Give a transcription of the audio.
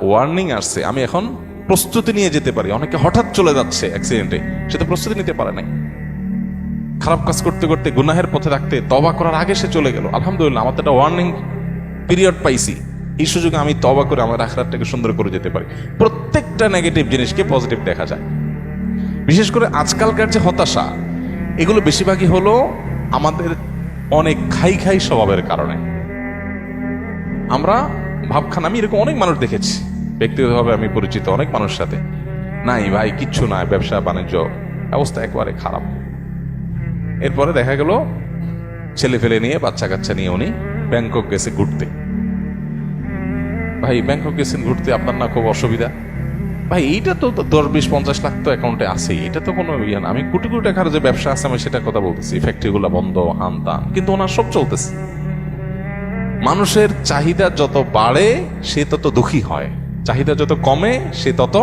Warning আসছে, আমি এখন প্রস্তুতি নিয়ে যেতে পারি। অনেকে হঠাৎ চলে যাচ্ছে অ্যাক্সিডেন্টে, সে তো প্রস্তুতি নিতে পারে নাই। খারাপ কাজ করতে করতে গুনাহের পথে রাখতে তওবা করার আগে সে চলে গেল। আলহামদুলিল্লাহ, আমার তো একটা ওয়ার্নিং পিরিয়ড পাইছি, এই সুযোগে আমি তওবা করে আমার আখিরাতটাকে সুন্দর করে যেতে পারি। প্রত্যেকটা নেগেটিভ জিনিসকে পজিটিভ দেখা যায়। বিশেষ করে আজকালকার যে হতাশা, এগুলো বেশিরভাগই হলো আমাদের অনেক খাই খাই স্বভাবের কারণে। আমরা ভাবখান, আমি এরকম অনেক মানুষ দেখেছি ব্যক্তিগতভাবে, আমি পরিচিত অনেক মানুষের সাথে, নাই ভাই কিচ্ছু নাই, ব্যবসা বাণিজ্য অবস্থা একেবারে খারাপ। এরপরে দেখা গেল ছেলে ফেলে নিয়ে, বাচ্চা কাচ্চা নিয়ে উনি ব্যাংকক গেছে ঘুরতে। ভাই ব্যাংকক গেছেন ঘুরতে, আপনার না খুব অসুবিধা? ভাই এইটা তো 10-20-50 লাখ তো অ্যাকাউন্টে আছেই, এটা তো কোনো ইয়ে না। আমি কোটি কোটি টাকার যে ব্যবসা আছে আমি সেটা কথা বলতেছি, ফ্যাক্টরিগুলো বন্ধ, হান তান, কিন্তু ওনার সব চলতেছে। মানুষের চাহিদা যত বাড়ে সে তত দুঃখী হয়, চাহিদা যত কমে সে তত